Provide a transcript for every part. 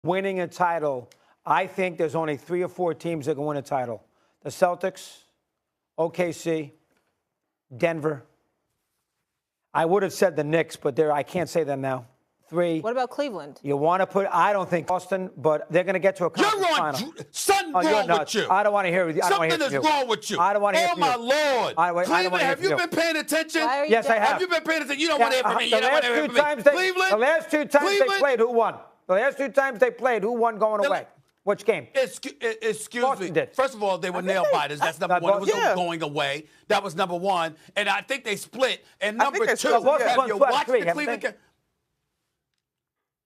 winning a title, I think there's only 3 or 4 teams that can win a title. The Celtics, OKC, Denver. I would have said the Knicks, but I can't say them now. 3. What about Cleveland? You want to put, I don't think Boston, but they're going to get to a conference final. Something wrong with you. I don't want to hear you. Something is wrong with you. I don't want to hear Oh, my Lord. Cleveland, have you been paying attention? Yes, I have. Have you been paying attention? You don't want to hear from me. The last 2 times they played, who won? The last 2 times they played, who won going away? Which game? Excuse me. First of all, they were nail biters. That's number one. It was no going away. That was number one. And I think they split. And number 2, have you watched the Cleveland?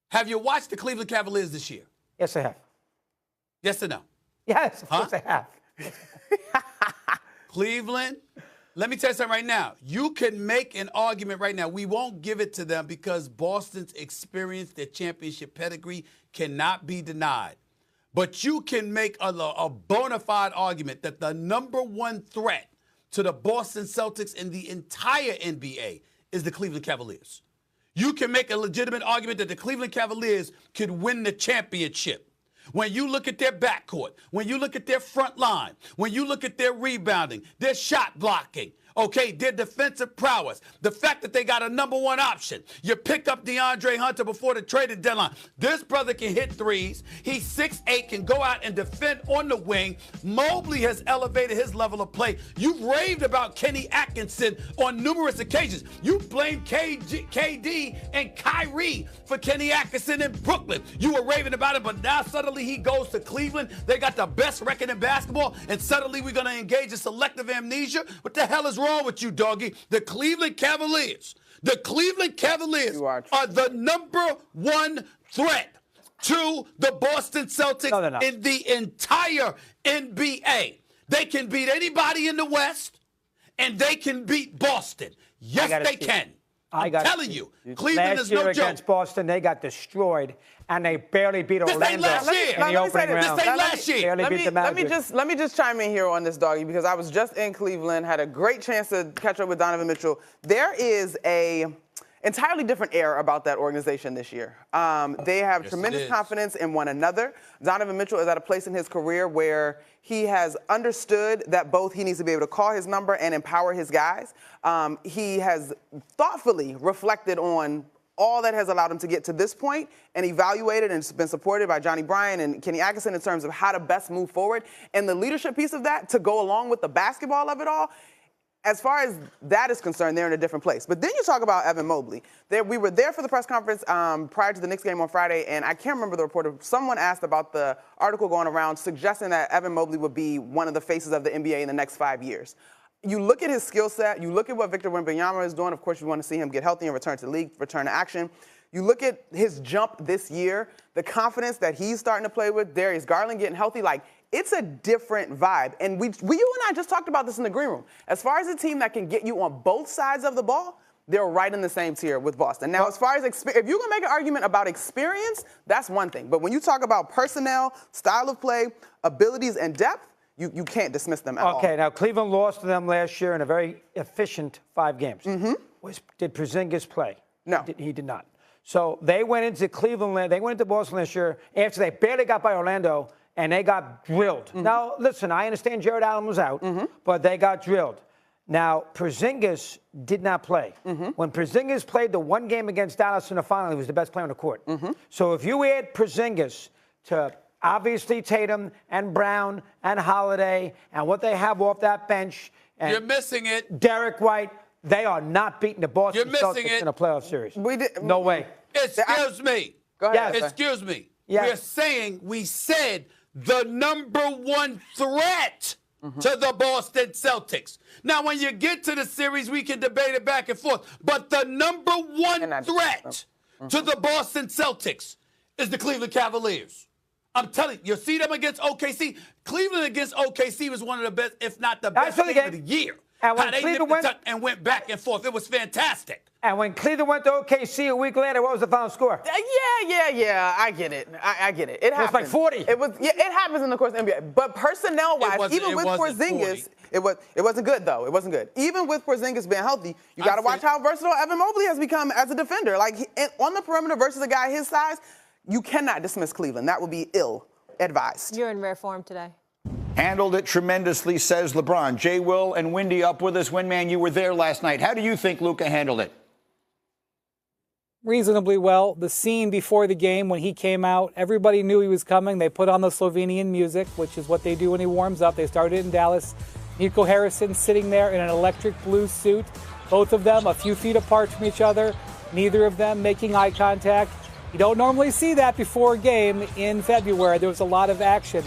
Have you watched the Cleveland Cavaliers this year? Yes, I have. Yes or no? Yes, of course I have. Cleveland, let me tell you something right now. You can make an argument right now. We won't give it to them because Boston's experience, their championship pedigree, cannot be denied. But you can make a bona fide argument that the number 1 threat to the Boston Celtics in the entire NBA is the Cleveland Cavaliers. You can make a legitimate argument that the Cleveland Cavaliers could win the championship. When you look at their backcourt, when you look at their front line, when you look at their rebounding, their shot blocking, okay, their defensive prowess, the fact that they got a number 1 option. You pick up DeAndre Hunter before the trading deadline. This brother can hit threes. He's 6'8", can go out and defend on the wing. Mobley has elevated his level of play. You've raved about Kenny Atkinson on numerous occasions. You blame KD and Kyrie for Kenny Atkinson in Brooklyn. You were raving about it, but now suddenly he goes to Cleveland. They got the best record in basketball, and suddenly we're going to engage in selective amnesia? What the hell is wrong with you, doggy? The Cleveland Cavaliers are the number 1 threat to the Boston Celtics in the entire NBA. They can beat anybody in the West, and they can beat Boston. Yes, they can. I'm telling you, Cleveland is no joke. Last year against Boston, they got destroyed, and they barely beat Orlando in the opening round. This ain't last year. Let me just chime in here on this, doggy, because I was just in Cleveland, had a great chance to catch up with Donovan Mitchell. There is a entirely different air about that organization this year. They have tremendous confidence in one another. Donovan Mitchell is at a place in his career where he has understood that both he needs to be able to call his number and empower his guys. He has thoughtfully reflected on all that has allowed him to get to this point and evaluated and been supported by Johnny Bryant and Kenny Atkinson in terms of how to best move forward. And the leadership piece of that to go along with the basketball of it all, as far as that is concerned, they're in a different place. But then you talk about Evan Mobley. We were there for the press conference prior to the Knicks game on Friday, and I can't remember the reporter. Someone asked about the article going around suggesting that Evan Mobley would be one of the faces of the NBA in the next 5 years. You look at his skill set. You look at what Victor Wembanyama is doing. Of course, you want to see him get healthy and return to the league, return to action. You look at his jump this year, the confidence that he's starting to play with, Darius Garland getting healthy, it's a different vibe. And you and I just talked about this in the green room. As far as a team that can get you on both sides of the ball, they're right in the same tier with Boston. Now, as far as if you're going to make an argument about experience, that's one thing. But when you talk about personnel, style of play, abilities, and depth, you can't dismiss them at all. Okay, now Cleveland lost to them last year in a very efficient 5 games. Did Porzingis play? No. He did not. So they went into Cleveland, they went into Boston last year after they barely got by Orlando, and they got drilled. Now, listen, I understand Jared Allen was out, but they got drilled. Now, Porzingis did not play. When Porzingis played the 1 game against Dallas in the final, he was the best player on the court. So if you add Porzingis to obviously Tatum and Brown and Holiday and what they have off that bench, and you're missing it. Derek White, they are not beating the Boston Celtics in a playoff series. No way. Excuse me. Go ahead. Excuse me. Yes. We said the number 1 threat to the Boston Celtics. Now, when you get to the series, we can debate it back and forth. But the number 1 threat to the Boston Celtics is the Cleveland Cavaliers. I'm telling you, see them against OKC? Cleveland against OKC was one of the best, if not the best game of the year. And when Cleveland went back and forth, it was fantastic. And when Cleveland went to OKC a week later, what was the final score? Yeah. I get it. I get it. It happens. It was like 40. It happens in the course of the NBA. But personnel-wise, even with Porzingis, it wasn't good, though. It wasn't good. Even with Porzingis being healthy, you got to watch how versatile Evan Mobley has become as a defender. On the perimeter versus a guy his size, you cannot dismiss Cleveland. That would be ill-advised. You're in rare form today. Handled it tremendously, says LeBron. Jay, Will, and Wendy up with us. Windman, you were there last night. How do you think Luka handled it? Reasonably well. The scene before the game when he came out, everybody knew he was coming. They put on the Slovenian music, which is what they do when he warms up. They started in Dallas. Nico Harrison sitting there in an electric blue suit. Both of them a few feet apart from each other. Neither of them making eye contact. You don't normally see that before a game in February. There was a lot of action.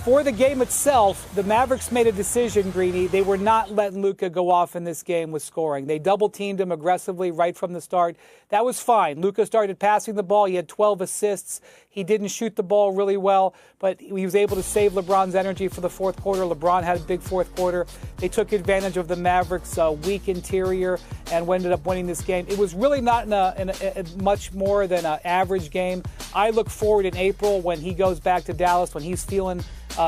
For the game itself, the Mavericks made a decision, Greeny. They were not letting Luka go off in this game with scoring. They double-teamed him aggressively right from the start. That was fine. Luka started passing the ball. He had 12 assists. He didn't shoot the ball really well, but he was able to save LeBron's energy for the fourth quarter. LeBron had a big fourth quarter. They took advantage of the Mavericks' weak interior and ended up winning this game. It was really not in a much more than an average game. I look forward in April when he goes back to Dallas, when he's feeling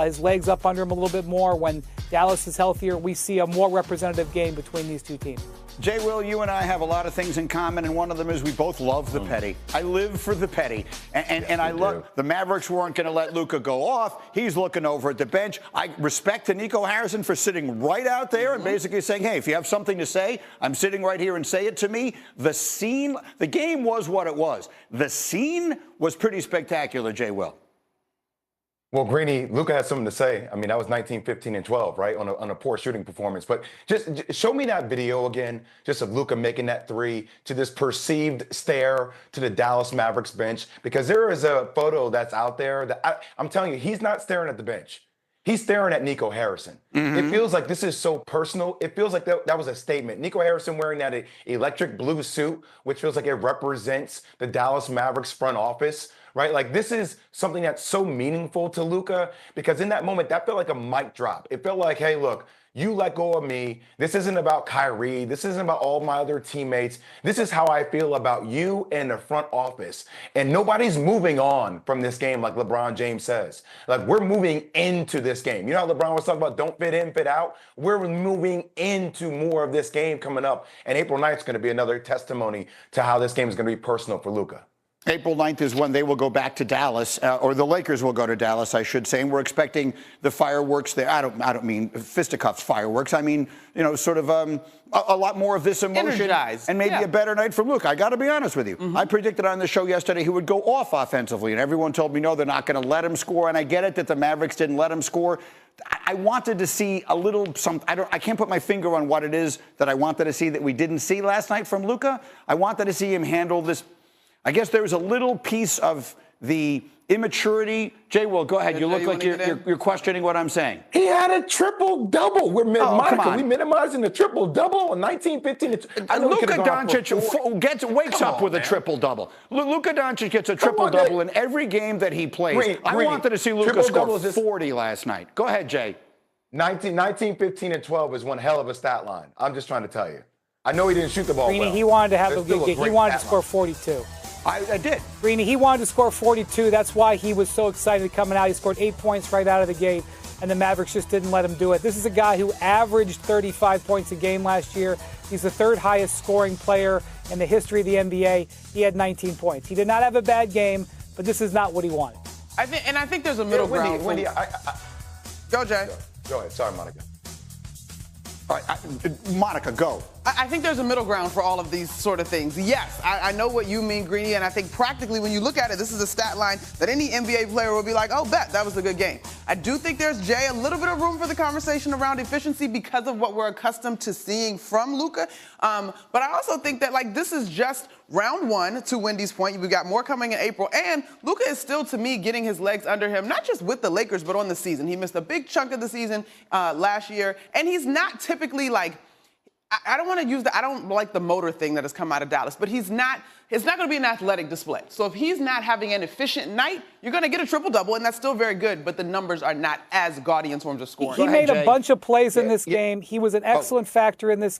his legs up under him a little bit more. When Dallas is healthier, we see a more representative game between these two teams. Jay, Will, you and I have a lot of things in common, and one of them is we both love the petty. I live for the petty. And I look, the Mavericks weren't going to let Luka go off. He's looking over at the bench. I respect to Nico Harrison for sitting right out there and basically saying, hey, if you have something to say, I'm sitting right here and say it to me. The scene, the game was what it was. The scene was pretty spectacular, Jay, Will. Well, Greeny, Luka had something to say. I mean, that was 19, 15, and 12, right, on a poor shooting performance. But just show me that video again, just of Luka making that three, to this perceived stare to the Dallas Mavericks bench, because there is a photo that's out there that I'm telling you, he's not staring at the bench. He's staring at Nico Harrison. It feels like this is so personal. It feels like that was a statement. Nico Harrison wearing that electric blue suit, which feels like it represents the Dallas Mavericks front office. Right? Like, this is something that's so meaningful to Luka, because in that moment, that felt like a mic drop. It felt like, hey, look, you let go of me. This isn't about Kyrie. This isn't about all my other teammates. This is how I feel about you and the front office. And nobody's moving on from this game, like LeBron James says. Like, we're moving into this game. You know how LeBron was talking about don't fit in, fit out? We're moving into more of this game coming up. And April 9th is going to be another testimony to how this game is going to be personal for Luka. April 9th is when they will go back to Dallas, or the Lakers will go to Dallas, I should say, and we're expecting the fireworks there. I don't mean fisticuffs fireworks. I mean, you know, sort of a lot more of this emotion. Energized. And maybe a better night for Luka. I got to be honest with you. I predicted on the show yesterday he would go off offensively, and everyone told me, no, they're not going to let him score, and I get it that the Mavericks didn't let him score. I wanted to see a little something. I can't put my finger on what it is that I wanted to see that we didn't see last night from Luka. I wanted to see him handle this. I guess there was a little piece of the immaturity. Jay, Will, go ahead. You look like you're questioning what I'm saying. He had a triple-double. We're minimizing the triple-double on 19, 15. Luka Doncic wakes up with a triple-double. Luka Doncic gets a triple-double in every game that he plays. I wanted to see Luka score 40 last night. Go ahead, Jay. 19, 15, and 12 is one hell of a stat line. I'm just trying to tell you. I know he didn't shoot the ball well. He wanted to have a good game. He wanted to score 42. I did. Greeny, he wanted to score 42. That's why he was so excited coming out. He scored 8 points right out of the gate, and the Mavericks just didn't let him do it. This is a guy who averaged 35 points a game last year. He's the third highest scoring player in the history of the NBA. He had 19 points. He did not have a bad game, but this is not what he wanted. I think there's a middle ground. Wendy, Go, Jay. Go ahead. Sorry, Monica. All right, Monica, go. I think there's a middle ground for all of these sort of things. Yes, I know what you mean, Greeny, and I think practically when you look at it, this is a stat line that any NBA player will be like, oh, that was a good game. I do think there's, Jay, a little bit of room for the conversation around efficiency because of what we're accustomed to seeing from Luka. But I also think that, like, this is just round one, to Wendy's point. We got more coming in April, and Luka is still, to me, getting his legs under him, not just with the Lakers, but on the season. He missed a big chunk of the season last year, and he's not typically, like, I don't want to use I don't like the motor thing that has come out of Dallas, but it's not going to be an athletic display. So if he's not having an efficient night, you're going to get a triple-double, and that's still very good, but the numbers are not as gaudy in terms of scoring. He made a bunch of plays in this game. He was an excellent factor in this